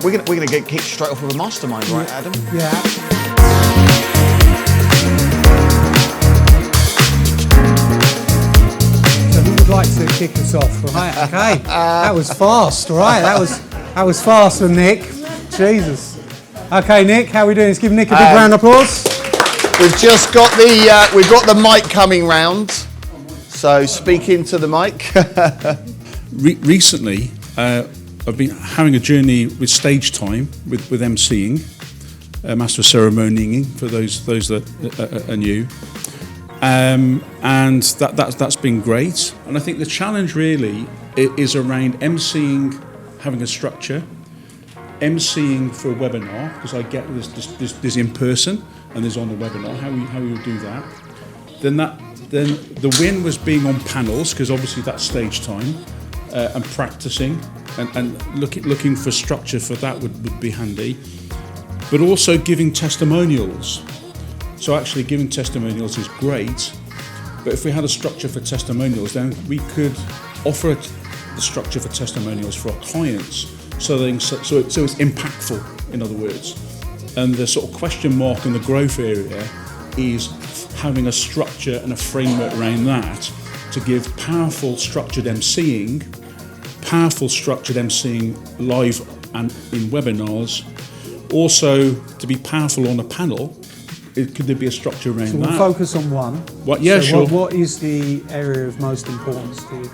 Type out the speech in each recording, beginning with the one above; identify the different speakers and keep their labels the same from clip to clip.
Speaker 1: we're gonna get kicked straight off with a mastermind, right, Adam?
Speaker 2: Yeah. So who would like to kick us off? Right, okay. That was fast, right? That was fast for Nick. Jesus. Okay, Nick, how are we doing? Let's give Nick a big round of applause.
Speaker 1: We've just got the mic coming round. So speak into the mic.
Speaker 3: Recently, I've been having a journey with stage time with MCing, master of ceremonying for those that are new, and that's been great. And I think the challenge really is around MCing, having a structure, MCing for a webinar, because I get there's in person and there's on the webinar. How you do that? Then the win was being on panels, because obviously that's stage time, and practicing and looking for structure for that would be handy. But also giving testimonials. So actually giving testimonials is great, but if we had a structure for testimonials, then we could offer the structure for testimonials for our clients, so it's impactful, in other words. And the sort of question mark in the growth area is having a structure and a framework around that to give powerful structured MCing live and in webinars. Also, to be powerful on a panel, could there be a structure around that?
Speaker 2: So we'll focus on one.
Speaker 3: What? Yeah,
Speaker 2: so
Speaker 3: sure.
Speaker 2: What is the area of most importance to you?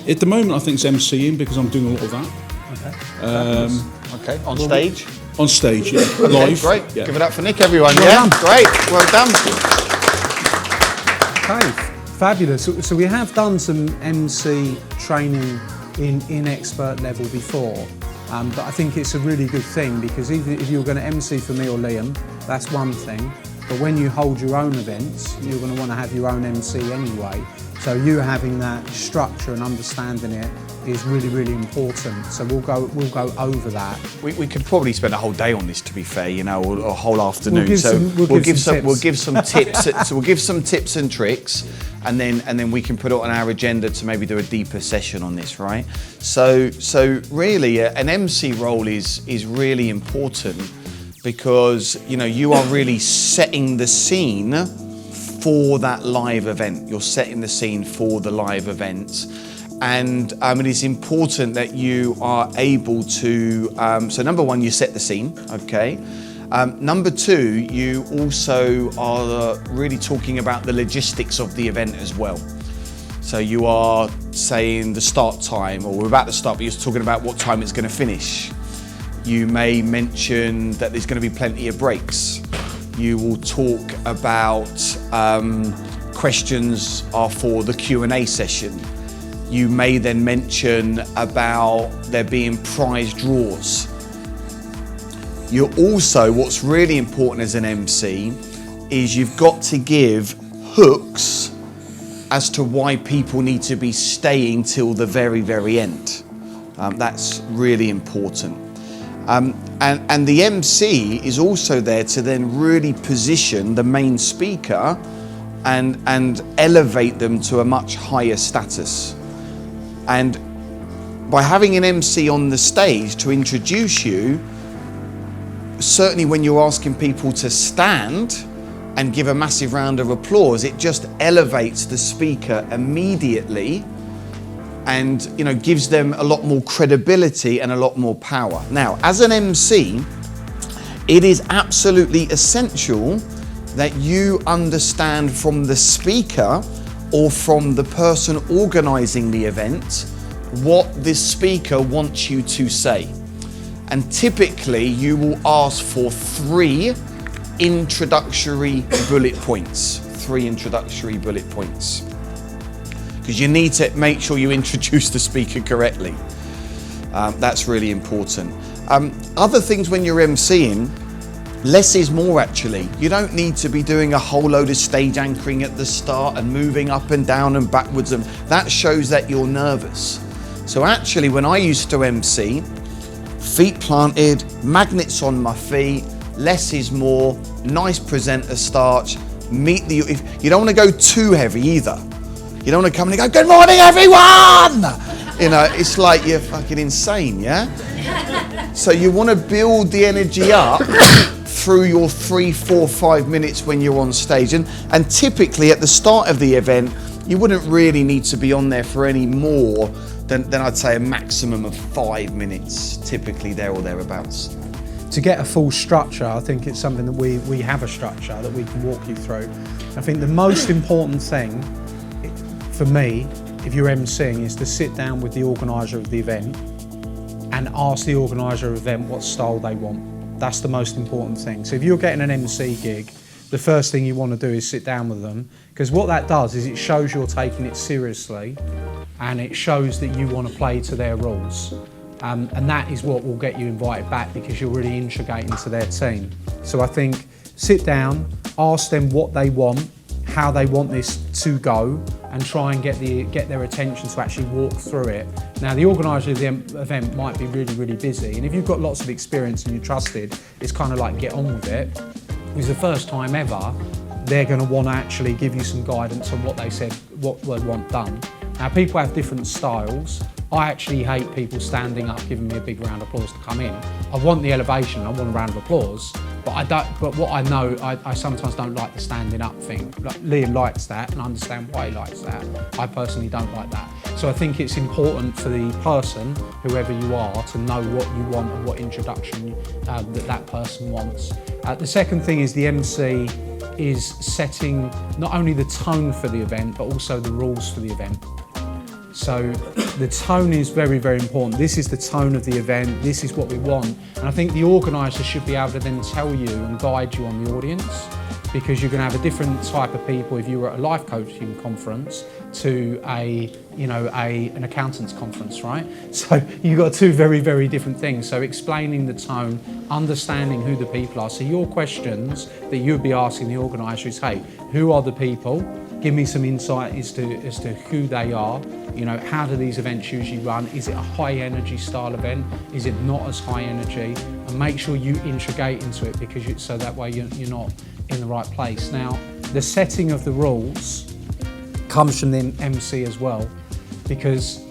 Speaker 3: At the moment, I think it's MCing, because I'm doing a lot of that.
Speaker 2: Okay.
Speaker 1: Okay, on stage?
Speaker 3: On stage, yeah. Live.
Speaker 1: Great.
Speaker 3: Yeah.
Speaker 1: Give it up for Nick, everyone.
Speaker 2: Well done.
Speaker 1: Great. Well done.
Speaker 2: Okay, fabulous. So we have done some MC training in expert level before, but I think it's a really good thing, because even if you're going to MC for me or Liam, that's one thing. But when you hold your own events, you're going to want to have your own MC anyway. So you having that structure and understanding it is really, really important. So we'll go over that.
Speaker 1: We could probably spend a whole day on this, to be fair, or a whole afternoon.
Speaker 2: We'll give
Speaker 1: some tips. So we'll give some tips and tricks, and then we can put it on our agenda to maybe do a deeper session on this, right? So really, an MC role is really important, because you are really setting the scene for that live event. You're setting the scene for the live event. And it is important that you are able to, so number one, you set the scene, okay? Number two, you also are really talking about the logistics of the event as well. So you are saying the start time, or we're about to start, but you're talking about what time it's going to finish. You may mention that there's going to be plenty of breaks. You will talk about questions are for the Q&A session. You may then mention about there being prize draws. You also, what's really important as an MC is you've got to give hooks as to why people need to be staying till the very, very end. That's really important. And the MC is also there to then really position the main speaker and elevate them to a much higher status. And by having an MC on the stage to introduce you, certainly when you're asking people to stand and give a massive round of applause, it just elevates the speaker immediately, and gives them a lot more credibility and a lot more power. Now, as an MC, it is absolutely essential that you understand from the speaker or from the person organizing the event what this speaker wants you to say. And typically you will ask for 3 introductory bullet points. 3 introductory bullet points. Because you need to make sure you introduce the speaker correctly. That's really important. Other things when you're MCing, less is more actually. You don't need to be doing a whole load of stage anchoring at the start and moving up and down and backwards, and that shows that you're nervous. So actually when I used to MC, feet planted, magnets on my feet, less is more, nice presenter starch, you don't want to go too heavy either. You don't want to come in and go, "Good morning everyone!" It's like you're fucking insane, yeah? So you want to build the energy up through your 3, 4, 5 minutes when you're on stage. And typically at the start of the event, you wouldn't really need to be on there for any more than I'd say a maximum of 5 minutes, typically there or thereabouts.
Speaker 2: To get a full structure, I think it's something that we have a structure that we can walk you through. I think the most important thing for me, if you're emceeing, is to sit down with the organiser of the event and ask the organiser of the event what style they want. That's the most important thing. So if you're getting an MC gig, the first thing you want to do is sit down with them, because what that does is it shows you're taking it seriously and it shows that you want to play to their rules. And that is what will get you invited back, because you're really integrating into their team. So I think sit down, ask them what they want, how they want this to go, and try and get their attention to actually walk through it. Now, the organiser of the event might be really, really busy, and if you've got lots of experience and you're trusted, it's kind of like get on with it. Because the first time ever, they're going to want to actually give you some guidance on what they said, what they want done. Now, people have different styles. I actually hate people standing up giving me a big round of applause to come in. I want the elevation, I want a round of applause, but I don't. But what I know, I sometimes don't like the standing up thing. Like, Liam likes that, and I understand why he likes that. I personally don't like that. So I think it's important for the person, whoever you are, to know what you want and what introduction that person wants. The second thing is the MC is setting not only the tone for the event, but also the rules for the event. So the tone is very, very important. This is the tone of the event, this is what we want. And I think the organiser should be able to then tell you and guide you on the audience, because you're going to have a different type of people if you were at a life coaching conference to an accountant's conference, right? So you've got two very, very different things. So explaining the tone, understanding who the people are. So your questions that you'd be asking the organiser is, hey, who are the people? Give me some insight as to who they are. You know, how do these events usually run? Is it a high energy style event? Is it not as high energy? And make sure you integrate into it, because so that way you're not in the right place. Now, the setting of the rules comes from the MC as well, because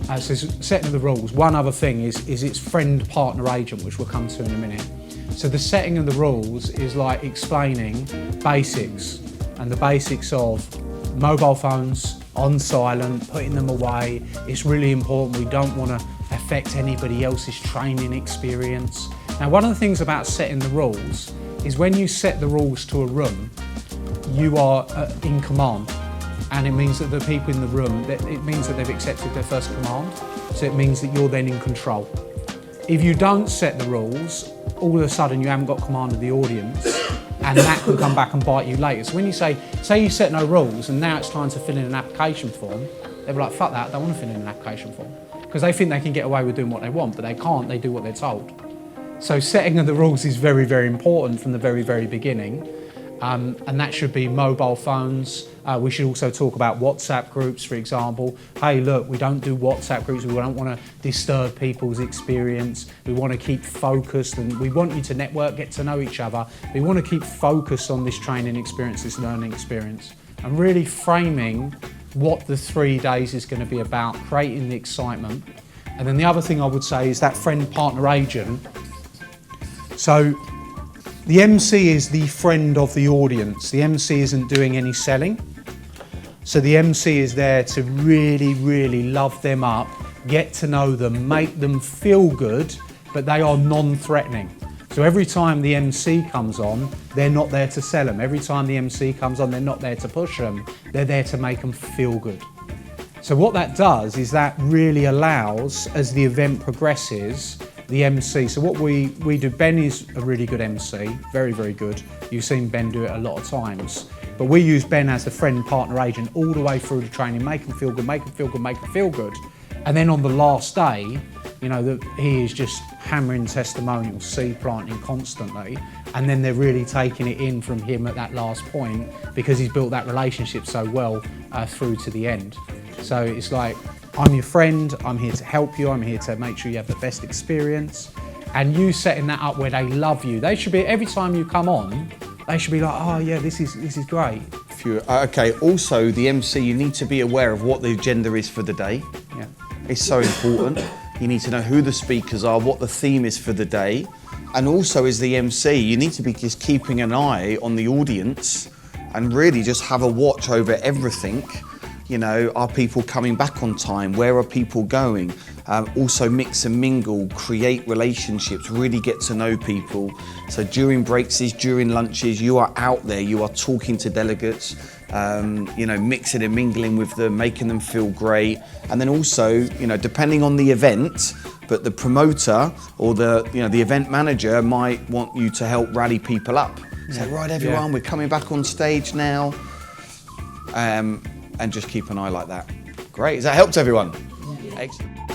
Speaker 2: so setting of the rules, one other thing is its friend, partner, agent, which we'll come to in a minute. So the setting of the rules is like explaining basics, and the basics of mobile phones on silent, putting them away. It's really important. We don't want to affect anybody else's training experience. Now, one of the things about setting the rules is when you set the rules to a room, you are in command. And it means that the people in the room, it means that they've accepted their first command. So it means that you're then in control. If you don't set the rules, all of a sudden you haven't got command of the audience, and that can come back and bite you later. So when you say you set no rules and now it's time to fill in an application form, they'll be like, fuck that, I don't want to fill in an application form. Because they think they can get away with doing what they want, but they can't, they do what they're told. So setting of the rules is very, very important from the very, very beginning. And that should be mobile phones. We should also talk about WhatsApp groups, for example. Hey, look, we don't do WhatsApp groups. We don't want to disturb people's experience. We want to keep focused, and we want you to network, get to know each other. We want to keep focused on this training experience, this learning experience, and really framing what the 3 days is going to be about, creating the excitement. And then the other thing I would say is that friend, partner, agent. So the MC is the friend of the audience. The MC isn't doing any selling. So the MC is there to really, really love them up, get to know them, make them feel good, but they are non-threatening. So every time the MC comes on, they're not there to sell them. Every time the MC comes on, they're not there to push them. They're there to make them feel good. So what that does is that really allows, as the event progresses, the MC. So what we do, Ben is a really good MC, very, very good. You've seen Ben do it a lot of times. But we use Ben as the friend, partner, agent all the way through the training, make them feel good, make them feel good, make them feel good. And then on the last day, you know, he is just hammering testimonials, seed planting constantly. And then they're really taking it in from him at that last point, because he's built that relationship so well through to the end. So it's like, I'm your friend, I'm here to help you, I'm here to make sure you have the best experience. And you setting that up where they love you. They should be, every time you come on, they should be like, oh yeah, this is great.
Speaker 1: Okay, also the MC, you need to be aware of what the agenda is for the day.
Speaker 2: Yeah.
Speaker 1: It's so important. You need to know who the speakers are, what the theme is for the day. And also as the MC, you need to be just keeping an eye on the audience and really just have a watch over everything. You know, are people coming back on time? Where are people going? Also mix and mingle, create relationships, really get to know people. So during breaks, during lunches, you are out there, you are talking to delegates, you know, mixing and mingling with them, making them feel great. And then also, you know, depending on the event, but the promoter or the event manager might want you to help rally people up. Say, right, everyone, we're coming back on stage now. And just keep an eye like that. Great, has that helped everyone? Excellent.